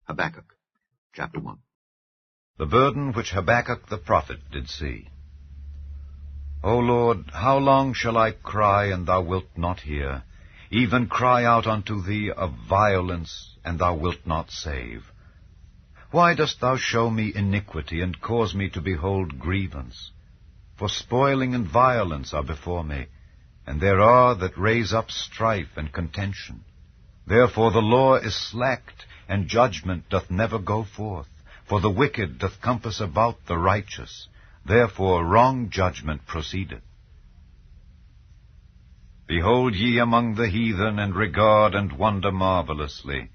Habakkuk, chapter 1. The burden which Habakkuk the prophet did see. O Lord, how long shall I cry, and thou wilt not hear? Even cry out unto thee of violence, and thou wilt not save. Why dost thou show me iniquity, and cause me to behold grievance? For spoiling and violence are before me, and there are that raise up strife and contention. Therefore the law is slacked, and judgment doth never go forth. For the wicked doth compass about the righteous. Therefore wrong judgment proceedeth. Behold ye among the heathen, and regard and wonder marvelously.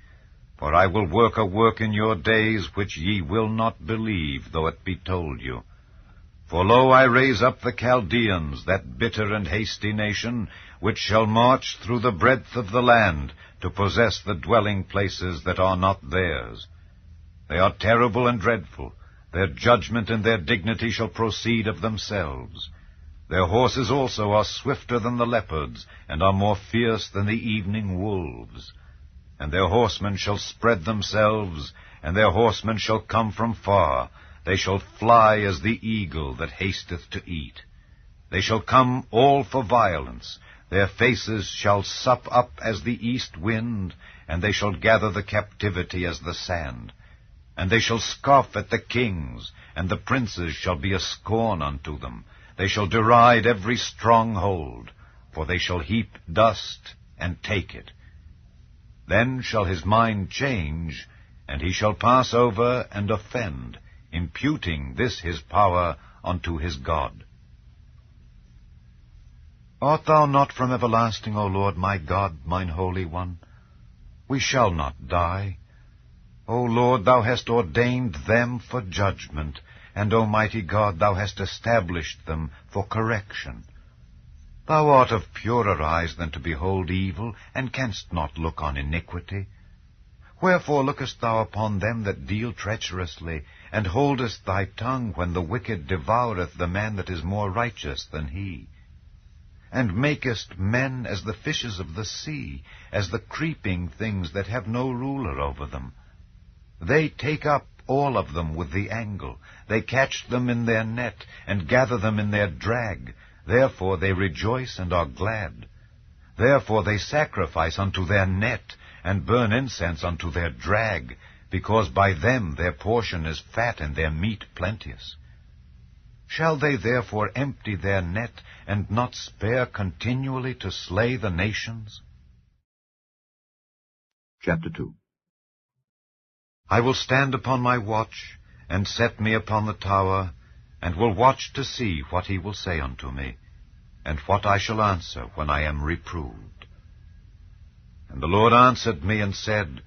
For I will work a work in your days, which ye will not believe, though it be told you. For lo, I raise up the Chaldeans, that bitter and hasty nation, which shall march through the breadth of the land, to possess the dwelling places that are not theirs. They are terrible and dreadful. Their judgment and their dignity shall proceed of themselves. Their horses also are swifter than the leopards, and are more fierce than the evening wolves. And their horsemen shall spread themselves, and their horsemen shall come from far. They shall fly as the eagle that hasteth to eat. They shall come all for violence. Their faces shall sup up as the east wind, and they shall gather the captivity as the sand. And they shall scoff at the kings, and the princes shall be a scorn unto them. They shall deride every stronghold, for they shall heap dust and take it. Then shall his mind change, and he shall pass over and offend, imputing this his power unto his God. Art thou not from everlasting, O Lord, my God, mine Holy One? We shall not die. O Lord, thou hast ordained them for judgment, and, O mighty God, thou hast established them for correction. Thou art of purer eyes than to behold evil, and canst not look on iniquity. Wherefore lookest thou upon them that deal treacherously, and holdest thy tongue when the wicked devoureth the man that is more righteous than he? And makest men as the fishes of the sea, as the creeping things that have no ruler over them. They take up all of them with the angle. They catch them in their net, and gather them in their drag. Therefore they rejoice and are glad. Therefore they sacrifice unto their net, and burn incense unto their drag, because by them their portion is fat, and their meat plenteous. Shall they therefore empty their net, and not spare continually to slay the nations? Chapter 2. I will stand upon my watch, and set me upon the tower, and will watch to see what he will say unto me, and what I shall answer when I am reproved. And the Lord answered me and said,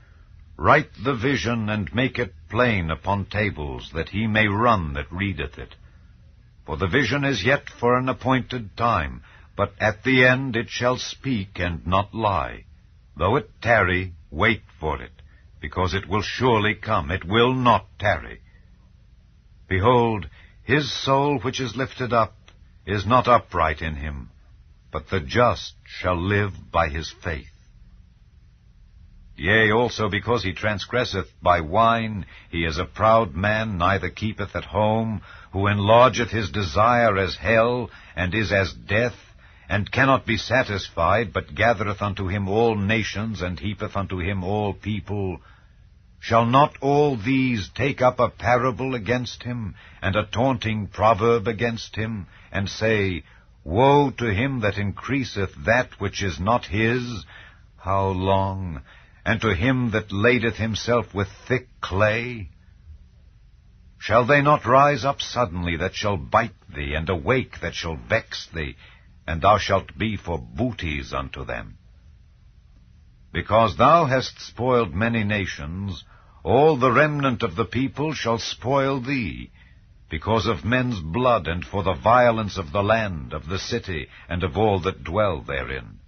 Write the vision, and make it plain upon tables, that he may run that readeth it. For the vision is yet for an appointed time, but at the end it shall speak and not lie. Though it tarry, wait for it, because it will surely come, it will not tarry. Behold, his soul which is lifted up is not upright in him, but the just shall live by his faith. Yea, also because he transgresseth by wine, he is a proud man, neither keepeth at home, who enlargeth his desire as hell, and is as death, and cannot be satisfied, but gathereth unto him all nations, and heapeth unto him all people. Shall not all these take up a parable against him, and a taunting proverb against him, and say, Woe to him that increaseth that which is not his! How long? And to him that ladeth himself with thick clay? Shall they not rise up suddenly that shall bite thee, and awake that shall vex thee, and thou shalt be for booties unto them? Because thou hast spoiled many nations, all the remnant of the people shall spoil thee, because of men's blood, and for the violence of the land, of the city, and of all that dwell therein.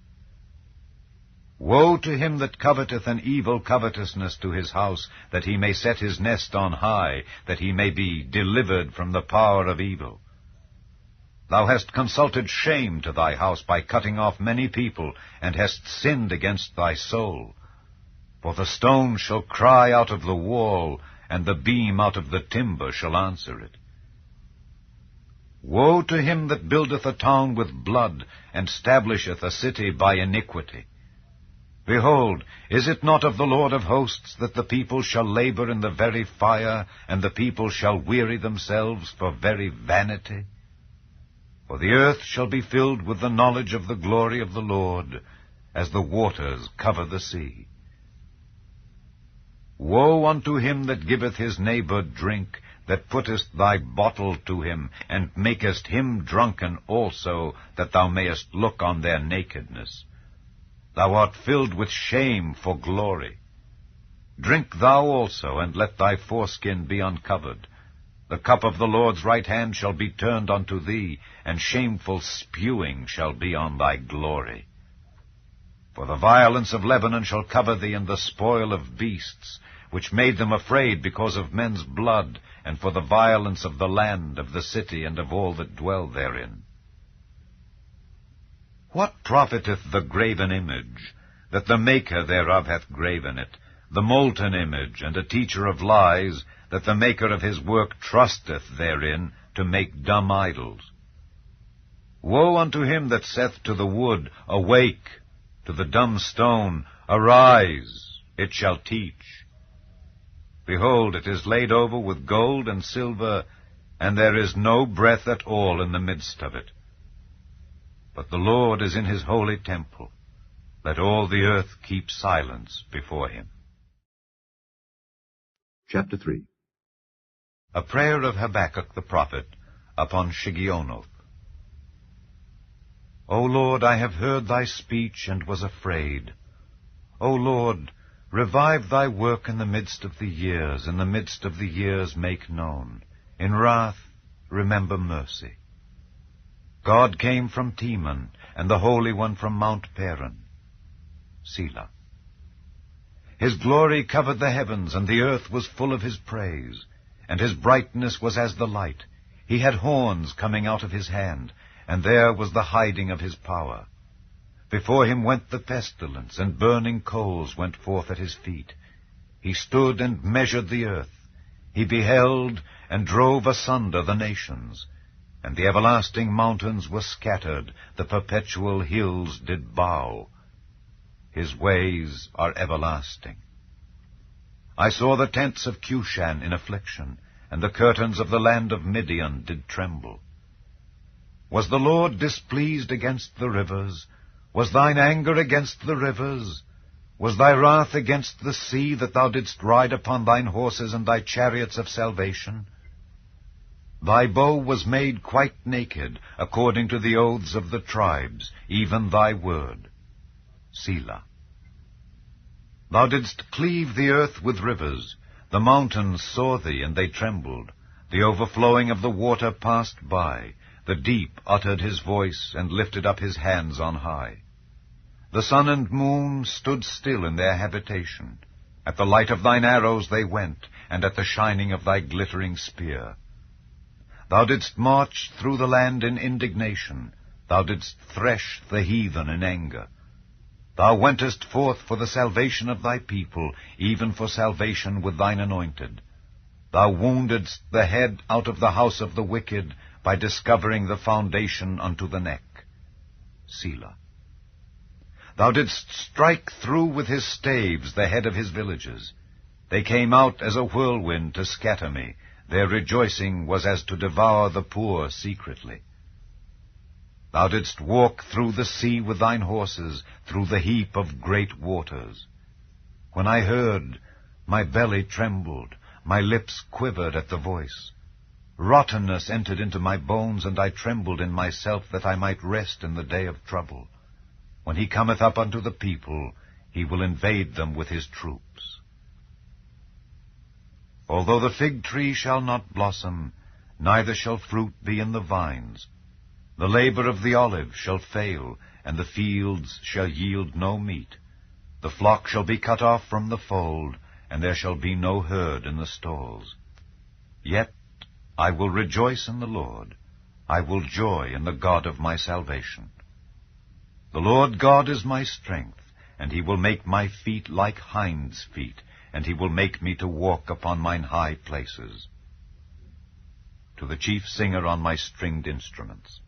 Woe to him that coveteth an evil covetousness to his house, that he may set his nest on high, that he may be delivered from the power of evil. Thou hast consulted shame to thy house by cutting off many people, and hast sinned against thy soul. For the stone shall cry out of the wall, and the beam out of the timber shall answer it. Woe to him that buildeth a town with blood, and stablisheth a city by iniquity. Behold, is it not of the Lord of hosts that the people shall labor in the very fire, and the people shall weary themselves for very vanity? For the earth shall be filled with the knowledge of the glory of the Lord, as the waters cover the sea. Woe unto him that giveth his neighbor drink, that puttest thy bottle to him, and makest him drunken also, that thou mayest look on their nakedness. Thou art filled with shame for glory. Drink thou also, and let thy foreskin be uncovered. The cup of the Lord's right hand shall be turned unto thee, and shameful spewing shall be on thy glory. For the violence of Lebanon shall cover thee, and the spoil of beasts, which made them afraid because of men's blood, and for the violence of the land, of the city, and of all that dwell therein. What profiteth the graven image, that the maker thereof hath graven it, the molten image, and a teacher of lies, that the maker of his work trusteth therein, to make dumb idols? Woe unto him that saith to the wood, Awake! To the dumb stone, Arise! It shall teach. Behold, it is laid over with gold and silver, and there is no breath at all in the midst of it. But the Lord is in his holy temple. Let all the earth keep silence before him. Chapter 3. A prayer of Habakkuk the prophet upon Shigionoth. O Lord, I have heard thy speech and was afraid. O Lord, revive thy work in the midst of the years, in the midst of the years make known. In wrath, remember mercy. God came from Teman, and the Holy One from Mount Paran. Selah. His glory covered the heavens, and the earth was full of his praise, and his brightness was as the light. He had horns coming out of his hand, and there was the hiding of his power. Before him went the pestilence, and burning coals went forth at his feet. He stood and measured the earth. He beheld and drove asunder the nations. And the everlasting mountains were scattered, the perpetual hills did bow. His ways are everlasting. I saw the tents of Cushan in affliction, and the curtains of the land of Midian did tremble. Was the Lord displeased against the rivers? Was thine anger against the rivers? Was thy wrath against the sea, that thou didst ride upon thine horses and thy chariots of salvation? Thy bow was made quite naked, according to the oaths of the tribes, even thy word. Selah. Thou didst cleave the earth with rivers. The mountains saw thee, and they trembled. The overflowing of the water passed by. The deep uttered his voice, and lifted up his hands on high. The sun and moon stood still in their habitation. At the light of thine arrows they went, and at the shining of thy glittering spear. Thou didst march through the land in indignation. Thou didst thresh the heathen in anger. Thou wentest forth for the salvation of thy people, even for salvation with thine anointed. Thou woundedst the head out of the house of the wicked, by discovering the foundation unto the neck. Selah. Thou didst strike through with his staves the head of his villages. They came out as a whirlwind to scatter me. Their rejoicing was as to devour the poor secretly. Thou didst walk through the sea with thine horses, through the heap of great waters. When I heard, my belly trembled, my lips quivered at the voice. Rottenness entered into my bones, and I trembled in myself, that I might rest in the day of trouble. When he cometh up unto the people, he will invade them with his troops. Although the fig tree shall not blossom, neither shall fruit be in the vines, the labor of the olive shall fail, and the fields shall yield no meat. The flock shall be cut off from the fold, and there shall be no herd in the stalls. Yet I will rejoice in the Lord. I will joy in the God of my salvation. The Lord God is my strength, And he will make my feet like hinds' feet, and he will make me to walk upon mine high places. To the chief singer on my stringed instruments.